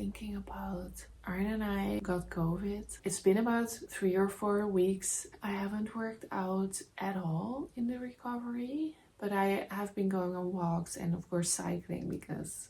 thinking about Arne and I got COVID. It's been about 3 or 4 weeks. I haven't worked out at all in the recovery, but I have been going on walks and of course cycling because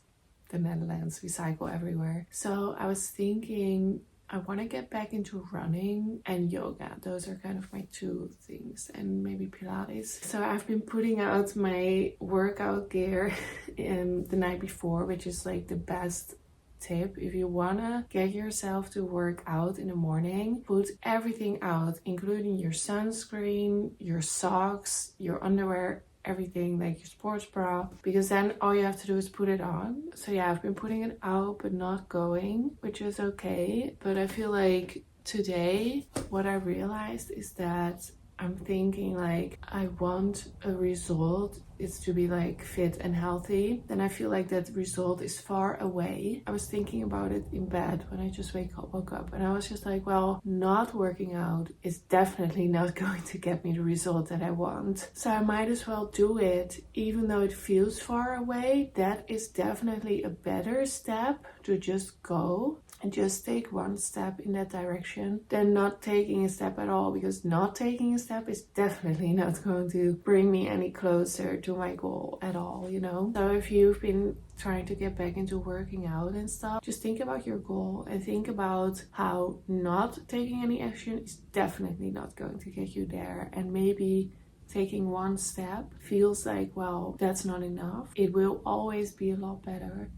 the Netherlands, we cycle everywhere. So I was thinking I want to get back into running and yoga. Those are kind of my two things, and maybe Pilates. So I've been putting out my workout gear in the night before, which is like the best tip. If you wanna get yourself to work out in the morning, put everything out, including your sunscreen, your socks, your underwear, everything, like your sports bra, because then all you have to do is put it on. So yeah, I've been putting it out but not going, which is okay. But I feel like today what I realized is that I'm thinking like I want a result is to be like fit and healthy. Then I feel like that result is far away. I was thinking about it in bed when I just woke up and I was just like, well, not working out is definitely not going to get me the result that I want. So I might as well do it even though it feels far away. That is definitely a better step to just go and just take one step in that direction than not taking a step at all, because not taking a step is definitely not going to bring me any closer to my goal at all, you know? So if you've been trying to get back into working out and stuff, just think about your goal and think about how not taking any action is definitely not going to get you there. And maybe taking one step feels like, well, that's not enough. It will always be a lot better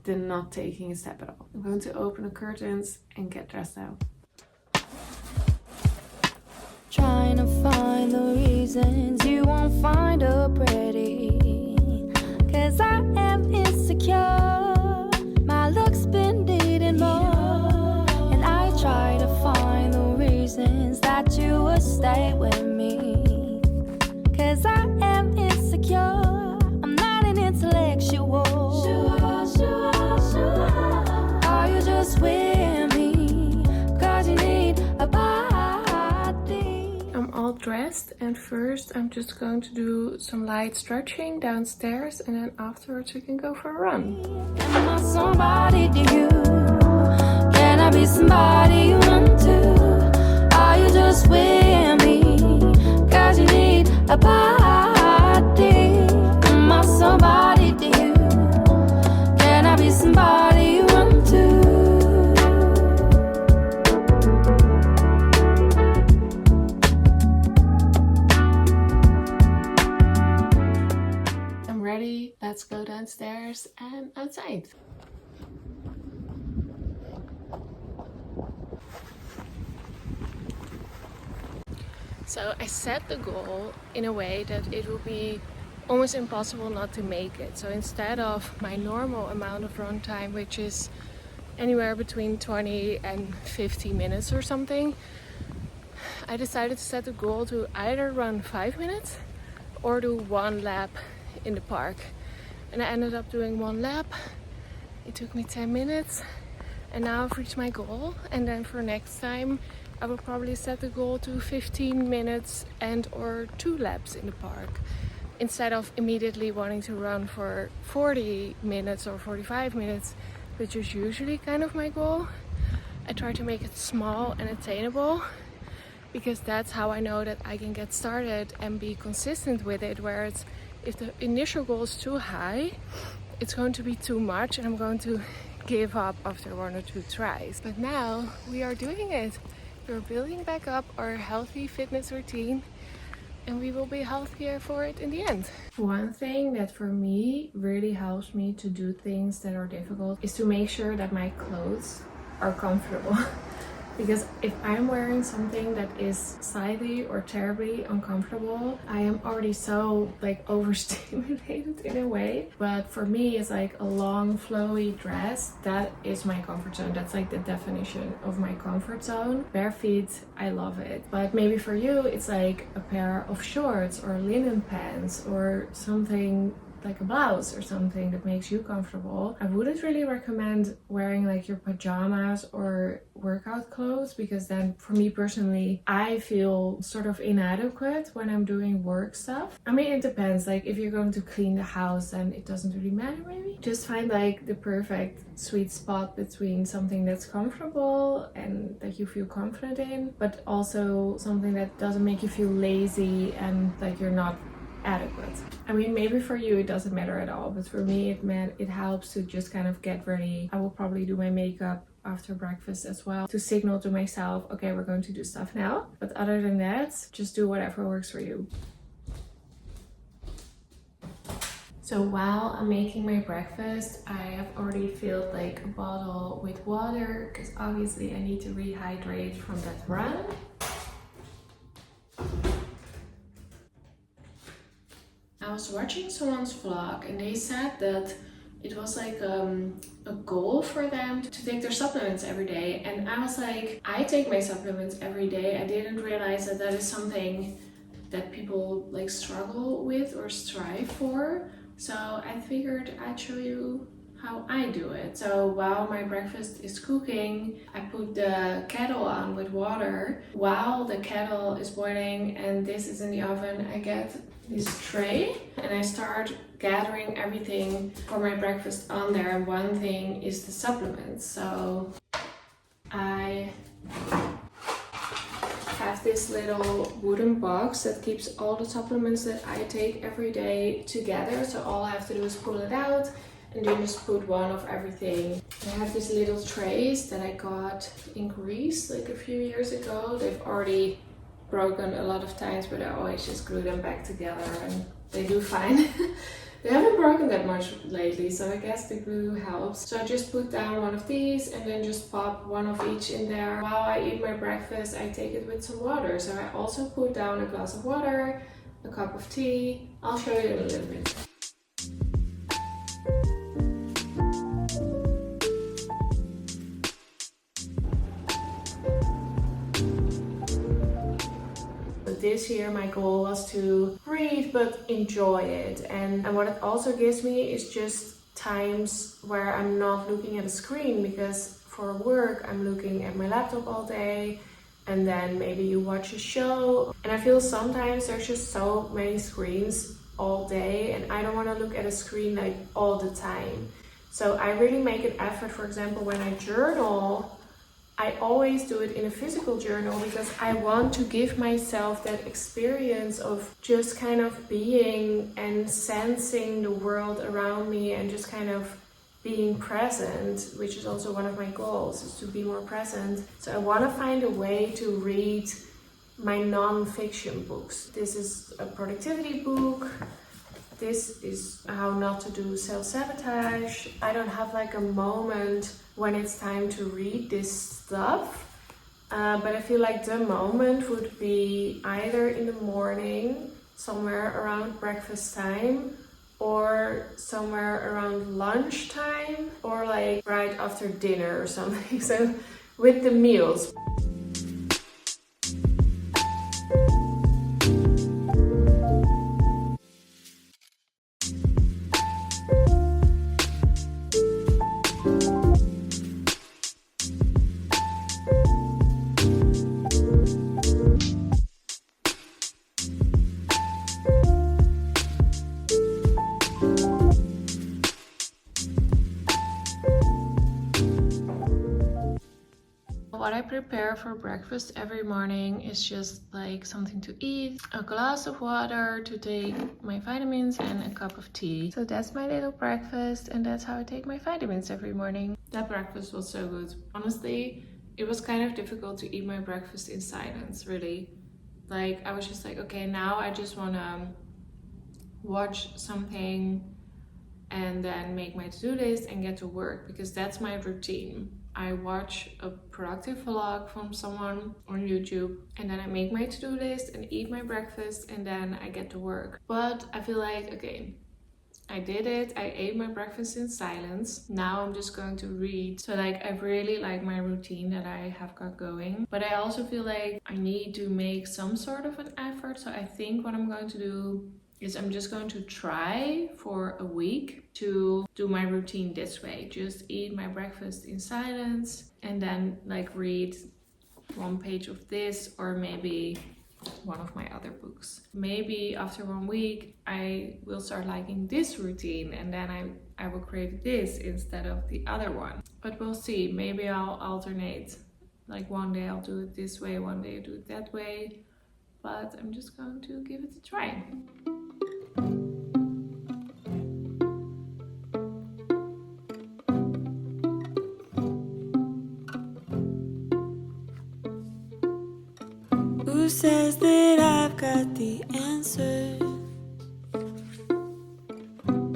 than not taking a step at all. I'm going to open the curtains and get dressed now. Trying to find the reasons you won't find her pretty, 'cause I am insecure. My look's been needing more, and I try to find the reasons that you would stay with me, 'cause I am insecure. I'm not an intellectual. Are you just with me 'cause you need a body? I'm all dressed, and first I'm just going to do some light stretching downstairs, and then afterwards we can go for a run. Am I somebody to you? Can I be somebody you run to? Are you just with me 'cause you need a body? Am I somebody to you? Can I be somebody you run to? I'm ready. Let's go downstairs and outside. So I set the goal in a way that it will be almost impossible not to make it. So instead of my normal amount of run time, which is anywhere between 20 and 50 minutes or something, I decided to set the goal to either run 5 minutes or do one lap in the park. And I ended up doing one lap. It took me 10 minutes and now I've reached my goal. And then for next time I will probably set the goal to 15 minutes and or 2 laps in the park, instead of immediately wanting to run for 40 minutes or 45 minutes, which is usually kind of my goal. I try to make it small and attainable, because that's how I know that I can get started and be consistent with it. Whereas if the initial goal is too high, it's going to be too much and I'm going to give up after 1 or 2 tries. But now we are doing it. We're building back up our healthy fitness routine, and we will be healthier for it in the end. One thing that for me really helps me to do things that are difficult is to make sure that my clothes are comfortable. Because if I'm wearing something that is slightly or terribly uncomfortable, I am already so like overstimulated in a way. But for me, it's like a long flowy dress. That is my comfort zone. That's like the definition of my comfort zone. Bare feet, I love it. But maybe for you, it's like a pair of shorts or linen pants or something like a blouse or something that makes you comfortable. I wouldn't really recommend wearing like your pajamas or workout clothes, because then for me personally, I feel sort of inadequate when I'm doing work stuff. I mean, it depends. Like if you're going to clean the house, then it doesn't really matter maybe. Just find like the perfect sweet spot between something that's comfortable and that you feel confident in, but also something that doesn't make you feel lazy and like you're not adequate. I mean, maybe for you it doesn't matter at all, but for me it helps to just kind of get ready. I will probably do my makeup after breakfast as well, to signal to myself, okay, we're going to do stuff now. But other than that, just do whatever works for you. So while I'm making my breakfast, I have already filled like a bottle with water, because obviously I need to rehydrate from that run. I was watching someone's vlog and they said that it was like a goal for them to take their supplements every day. And I was like, I take my supplements every day. I didn't realize that that is something that people like struggle with or strive for. So I figured I'd show you how I do it. So while my breakfast is cooking, I put the kettle on with water. While the kettle is boiling and this is in the oven, I get this tray and I start gathering everything for my breakfast on there. And one thing is the supplements. So I have this little wooden box that keeps all the supplements that I take every day together. So all I have to do is pull it out and then just put one of everything. I have these little trays that I got in Greece like a few years ago. They've already broken a lot of times, but I always just glue them back together and they do fine. They haven't broken that much lately, so I guess the glue helps. So I just put down one of these and then just pop one of each in there. While I eat my breakfast, I take it with some water. So I also put down a glass of water, a cup of tea. I'll show you in a little bit. This year my goal was to read but enjoy it, and what it also gives me is just times where I'm not looking at a screen, because for work I'm looking at my laptop all day and then maybe you watch a show, and I feel sometimes there's just so many screens all day and I don't want to look at a screen like all the time. So I really make an effort. For example, when I journal, I always do it in a physical journal, because I want to give myself that experience of just kind of being and sensing the world around me and just kind of being present, which is also one of my goals, is to be more present. So I want to find a way to read my non-fiction books. This is a productivity book. This is how not to do self-sabotage. I don't have like a moment when it's time to read this stuff, but I feel like the moment would be either in the morning, somewhere around breakfast time, or somewhere around lunchtime, or like right after dinner or something. So with the meals. What I prepare for breakfast every morning is just like something to eat, a glass of water to take my vitamins, and a cup of tea. So that's my little breakfast, and that's how I take my vitamins every morning. That breakfast was so good. Honestly, it was kind of difficult to eat my breakfast in silence, really. Like, I was just like, okay, now I just want to watch something and then make my to-do list and get to work, because that's my routine. I watch a productive vlog from someone on YouTube, and then I make my to-do list and eat my breakfast, and then I get to work. But I feel like, okay, I did it. I ate my breakfast in silence. Now I'm just going to read. So like, I really like my routine that I have got going. But I also feel like I need to make some sort of an effort. So I think what I'm going to do is I'm just going to try for a week to do my routine this way. Just eat my breakfast in silence and then like read one page of this or maybe one of my other books. Maybe after 1 week I will start liking this routine and then I will crave this instead of the other one. But we'll see. Maybe I'll alternate. Like one day I'll do it this way, one day I'll do it that way. But I'm just going to give it a try. Who says that I've got the answer?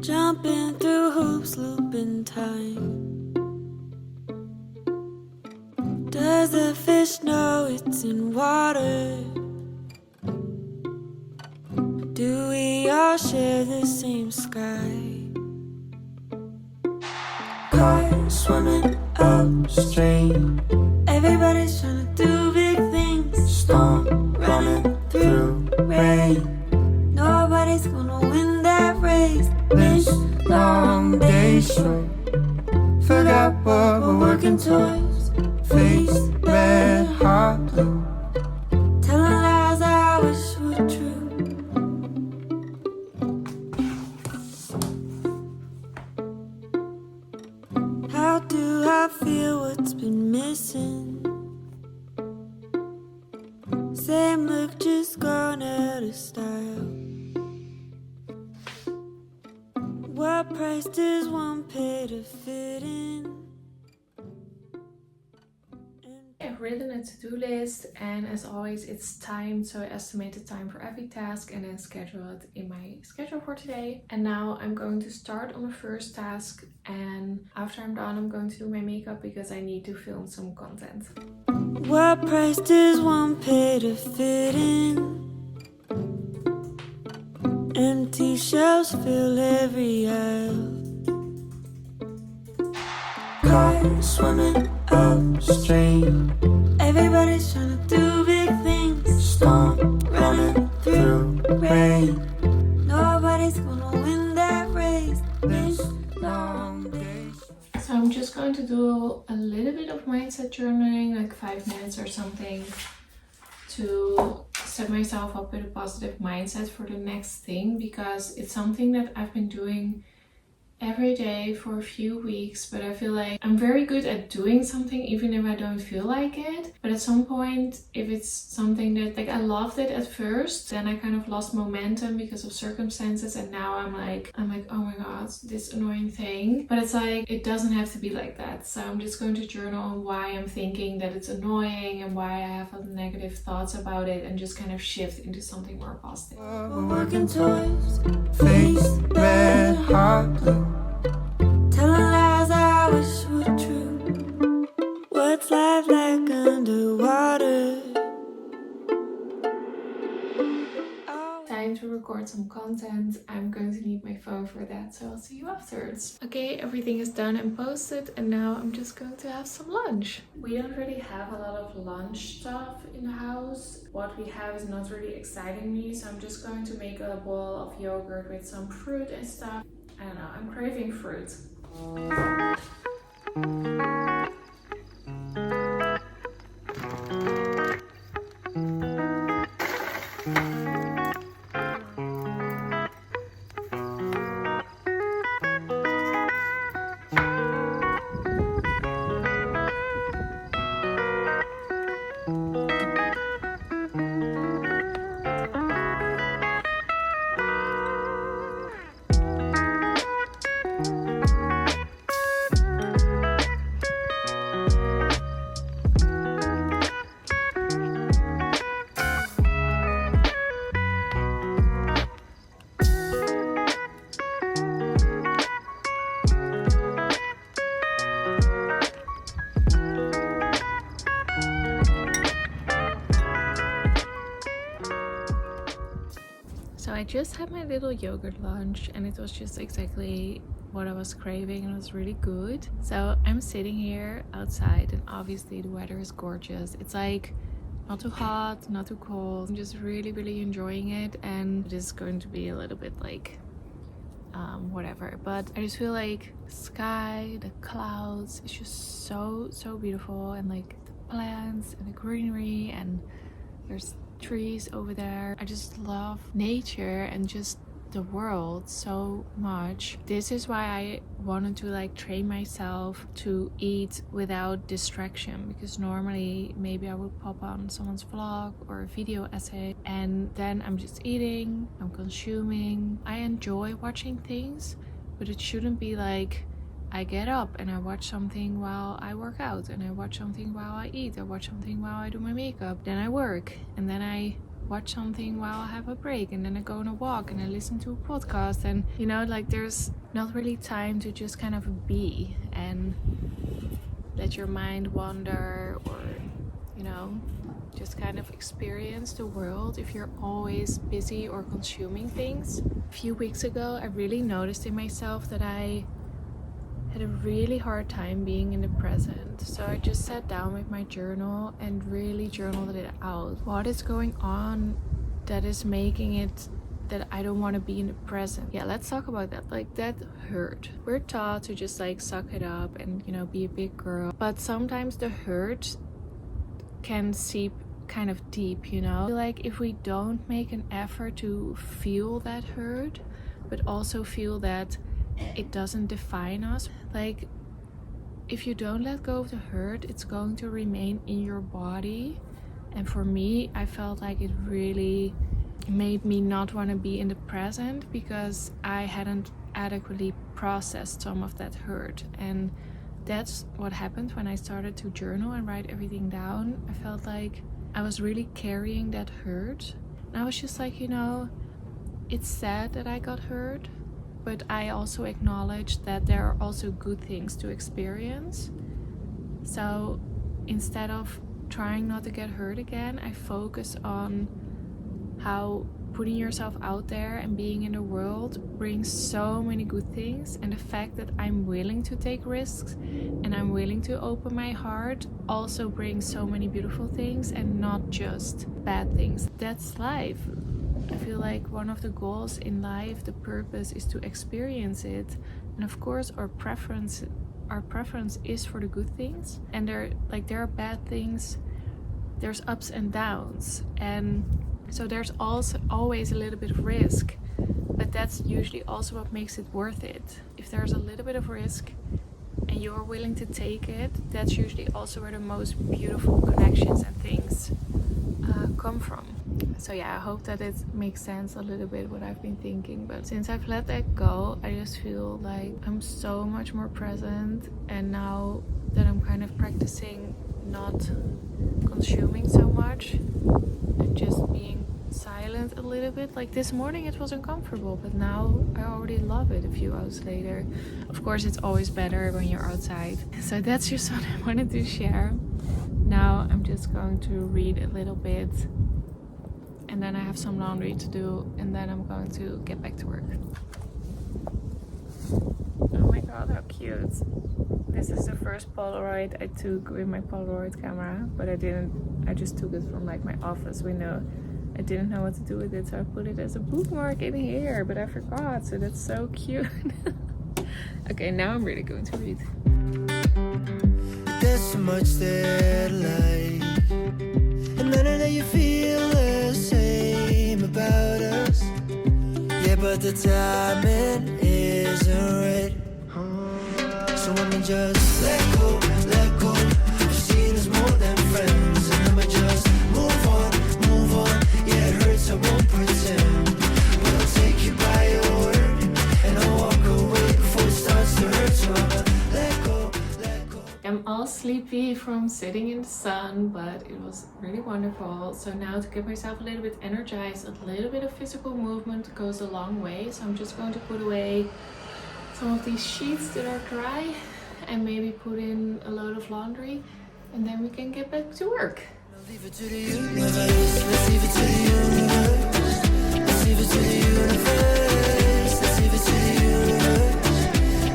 Jumping through hoops, looping time. Does the fish know it's in water? Do we all share the same sky? Cars swimming upstream. Everybody's trying to do big things. Storm running through rain. Nobody's gonna win that race. This long day short. Forgot what we're working towards. Face red, heart blue. Telling lies I wish were true. How do I feel? What's been missing? Same look, just gone out of style. What price does one pay to fit in? I've written a to-do list and as always it's timed, so I estimate the time for every task and then schedule it in my schedule for today. And now I'm going to start on the first task, and after I'm done I'm going to do my makeup because I need to film some content. What price does one pay to fit in? Empty shelves fill every aisle. Cars swimming upstream. Everybody's trying to do big things. Storm running through rain. Nobody's gonna win that race. This long day. So I'm just going to do a little bit of mindset journaling, like 5 minutes or something, to set myself up with a positive mindset for the next thing, because it's something that I've been doing every day for a few weeks, but I feel like I'm very good at doing something even if I don't feel like it. But at some point, if it's something that like I loved it at first, then I kind of lost momentum because of circumstances, and now I'm like, oh my god, this annoying thing. But it's like, it doesn't have to be like that. So I'm just going to journal on why I'm thinking that it's annoying and why I have negative thoughts about it, and just kind of shift into something more positive. We're working towards face red, heart blue. Telling lies I wish were true. What's life like underwater? Time to record some content. I'm going to need my phone for that, so I'll see you afterwards. Okay, everything is done and posted, and now I'm just going to have some lunch. We don't really have a lot of lunch stuff in the house. What we have is not really exciting me, so I'm just going to make a bowl of yogurt with some fruit and stuff. I don't know, I'm craving fruit. So I just had my little yogurt lunch and it was just exactly what I was craving, and it was really good. So I'm sitting here outside and obviously the weather is gorgeous. It's like Not too hot, not too cold. I'm just really, really enjoying it, and it is going to be a little bit like whatever, but I just feel like the sky, the clouds, it's just so beautiful, and like the plants and the greenery, and there's trees over there. I just love nature and just the world so much. This is why I wanted to like train myself to eat without distraction, because normally maybe I would pop on someone's vlog or a video essay and then I'm just eating, I'm consuming. I enjoy watching things, but it shouldn't be like I get up and I watch something while I work out, and I watch something while I eat, I watch something while I do my makeup, then I work, and then I watch something while I have a break, and then I go on a walk and I listen to a podcast, and you know, like there's not really time to just kind of be and let your mind wander, or you know, just kind of experience the world if you're always busy or consuming things. A few weeks ago I really noticed in myself that I had a really hard time being in the present. So I just sat down with my journal and really journaled it out. What is going on that is making it that I don't want to be in the present? Yeah, let's talk about that. Like, that hurt. We're taught to just like suck it up and, you know, be a big girl. But sometimes the hurt can seep kind of deep, you know? Like, if we don't make an effort to feel that hurt, but also feel that it doesn't define us, like if you don't let go of the hurt, it's going to remain in your body. And for me, I felt like it really made me not want to be in the present, because I hadn't adequately processed some of that hurt. And that's what happened when I started to journal and write everything down. I felt like I was really carrying that hurt, and I was just like, you know, it's sad that I got hurt, but I also acknowledge that there are also good things to experience. So instead of trying not to get hurt again, I focus on how putting yourself out there and being in the world brings so many good things, and the fact that I'm willing to take risks and I'm willing to open my heart also brings so many beautiful things, and not just bad things. That's life. I feel like one of the goals in life, the purpose, is to experience it. And of course our preference is for the good things, and there are bad things, there's ups and downs, and so there's also always a little bit of risk, but that's usually also what makes it worth it. If there's a little bit of risk and you're willing to take it, that's usually also where the most beautiful connections and things come from. So yeah, I hope that it makes sense a little bit what I've been thinking. But since I've let that go, I just feel like I'm so much more present. And now that I'm kind of practicing not consuming so much and just being silent a little bit, like this morning it was uncomfortable, but now I already love it a few hours later. Of course, it's always better when you're outside. So that's just what I wanted to share. Now I'm just going to read a little bit, and then I have some laundry to do, and then I'm going to get back to work. Oh my god, how cute. This is the first Polaroid I took with my Polaroid camera, but I just took it from like my office window. I didn't know what to do with it, so I put it as a bookmark in here, but I forgot, so that's so cute. Okay, now I'm really going to read. There's so much that I like, and none of that you feel the same about us. Yeah, but the timing isn't right. So let me just let go, let go. You've seen us more than friends, and let me just move on, move on. Yeah, it hurts, I won't pretend, but I'll take you by your word, and I'll walk away before it starts to hurt. So I'ma let go, let go. I'm all sleepy from sitting in the sun, but it was really wonderful. So now to get myself a little bit energized, a little bit of physical movement goes a long way. So I'm just going to put away some of these sheets that are dry and maybe put in a load of laundry, and then we can get back to work. Leave it to the universe. Let's leave it to the universe. Let's leave it to the universe. Let's leave it to the universe.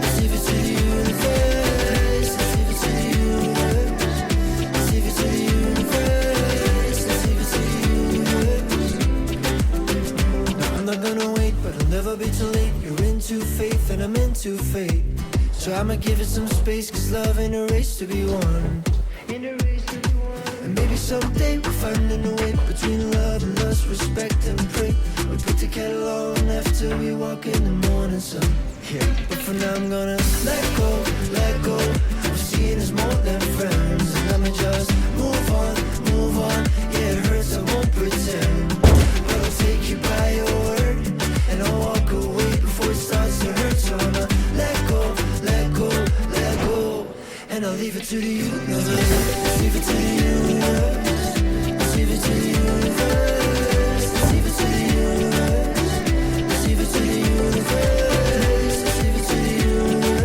Let's leave it to the universe. Let's leave it to the universe. Let's leave it to the universe. gonna wait, but I'll never be too late. You're into faith and I'm into fate. So I'ma give it some space, cause love ain't a race to be won. And maybe someday we'll find a new way between love and lust, respect and pray. We'll put the kettle on after we walk in the morning sun. Yeah, but for now I'm gonna let go, let go. We're seeing as more than friends, and I'ma just move on, move on. Yeah, it hurts, I won't pretend, but I'll take you by your word, and I'll walk away before it starts to hurt. So I'ma let go, let go, let go, and I'll leave it to the universe. Leave it to the universe. Leave it to the universe. Leave it to the universe. Leave it to the universe. Leave it to the universe.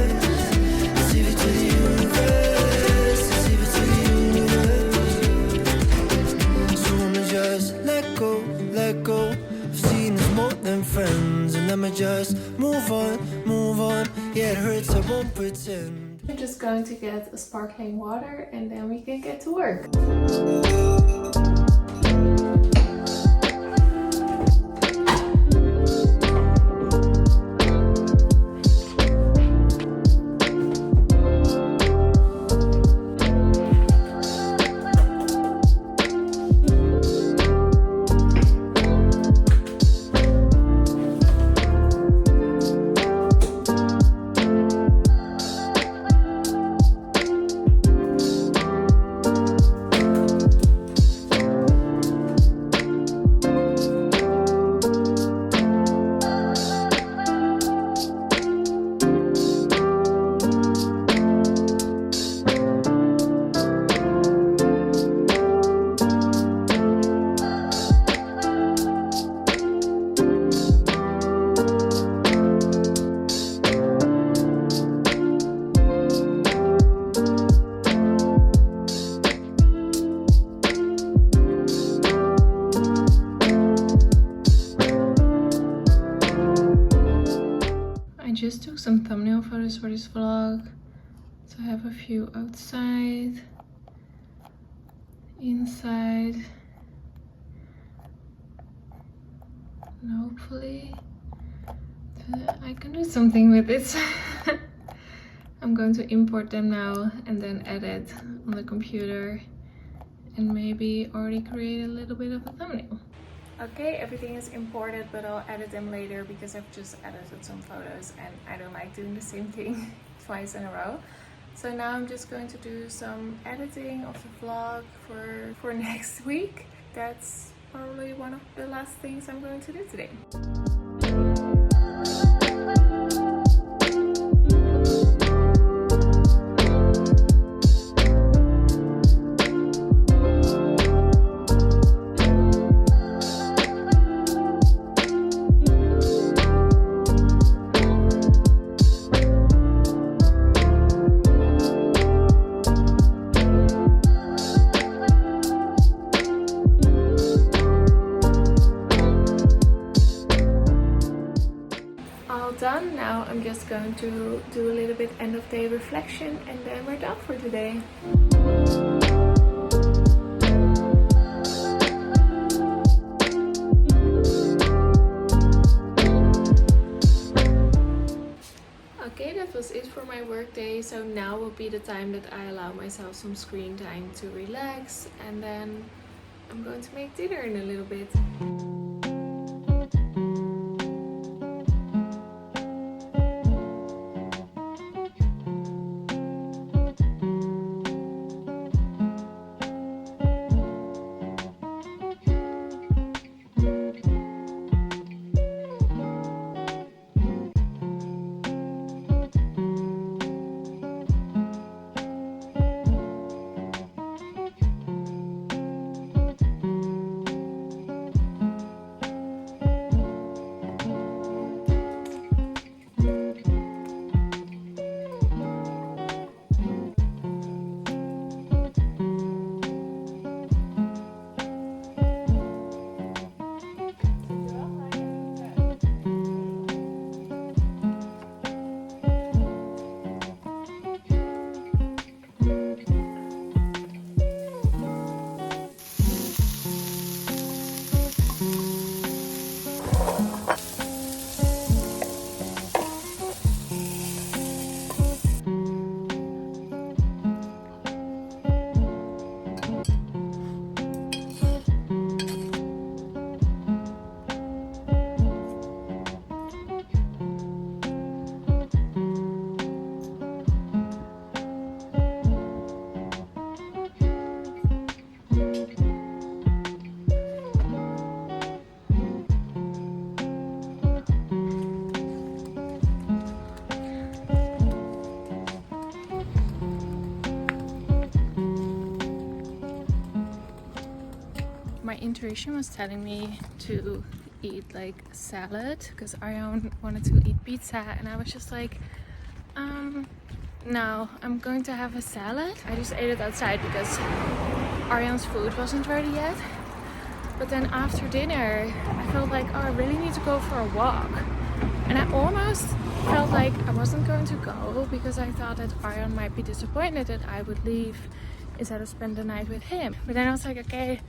Leave it to the universe. Leave it to the universe. So I'ma just let go, let go. I've seen us more than friends, and I'ma just move on, move on. Yeah, it hurts, I won't pretend. I'm just going to get a sparkling water and then we can get to work. Just took some thumbnail photos for this vlog. So I have a few outside, inside, and hopefully I can do something with it. I'm going to import them now and then edit on the computer and maybe already create a little bit of a thumbnail. Okay, everything is imported, but I'll edit them later because I've just edited some photos and I don't like doing the same thing twice in a row. So now I'm just going to do some editing of the vlog for next week. That's probably one of the last things I'm going to do today. Done. Now I'm just going to do a little bit end of day reflection and then we're done for today. Okay, that was it for my work day. So now will be the time that I allow myself some screen time to relax, and then I'm going to make dinner in a little bit. intuition was telling me to eat like salad because Arjan wanted to eat pizza, and I was just like, no, I'm going to have a salad. I just ate it outside because Arjan's food wasn't ready yet. But then after dinner, I felt like, oh, I really need to go for a walk. And I almost felt like I wasn't going to go because I thought that Arjan might be disappointed that I would leave instead of spend the night with him. But then I was like, okay,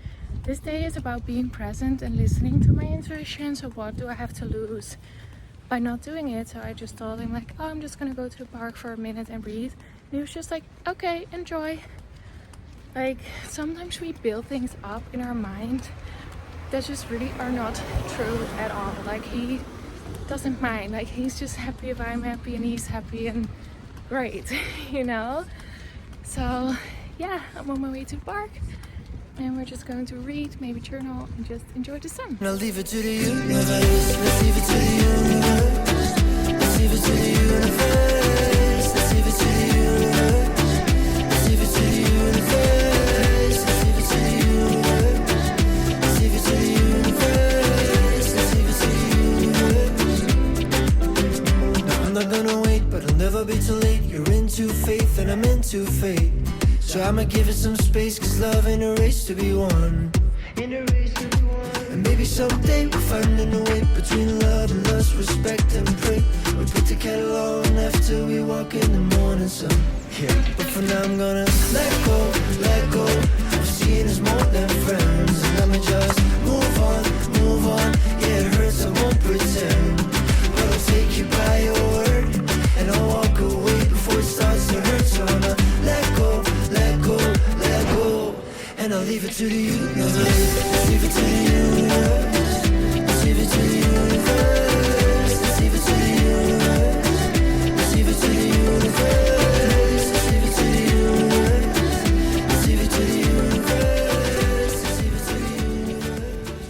this day is about being present and listening to my intuition. So what do I have to lose by not doing it? So I just told him like, oh, I'm just gonna go to the park for a minute and breathe. And he was just like, okay, enjoy. Like, sometimes we build things up in our mind that just really are not true at all. Like, he doesn't mind. Like, he's just happy if I'm happy and he's happy and great, you know? So yeah, I'm on my way to the park and we're just going to read, maybe journal, and just enjoy the sun. I'll leave it to the universe. Let's leave it to the universe. Let's leave it to the universe. Let's leave it to the universe. Let's leave it to the universe. Let's leave it to the universe. Let's leave it to the universe. Let's leave it to the universe. No, I'm not gonna wait, but I'll never be too late. You're into faith and I'm into fate. So I'ma give it some space, cause love ain't a race to be won. And maybe someday we'll find a new way between love and lust, respect and pray. We put the kettle on after we walk in the morning sun. Yeah, but for now I'm gonna let go of seeing us more than friends. And I'ma just move on, yeah it hurts, I won't pretend. But I'll take you by your word, and I'll walk away before it starts to hurt. So I'ma let go, and I'll leave it to the universe. Let's leave it to the universe. Let's leave it to the universe. Let's leave it to the universe. Let's leave it to the universe. Let's leave it to the universe. Let's leave it to the universe. Let's leave it to the universe.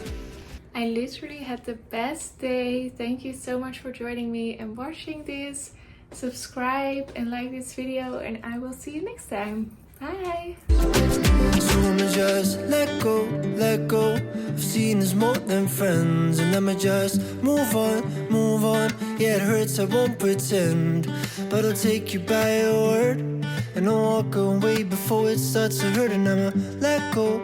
I literally had the best day. Thank you so much for joining me and watching this. Subscribe and like this video, and I will see you next time. Bye! So I'ma just let go of seeing us more than friends. And I'ma just move on, yeah it hurts, I won't pretend. But I'll take you by your word, and I'll walk away before it starts to hurt. And I'ma let go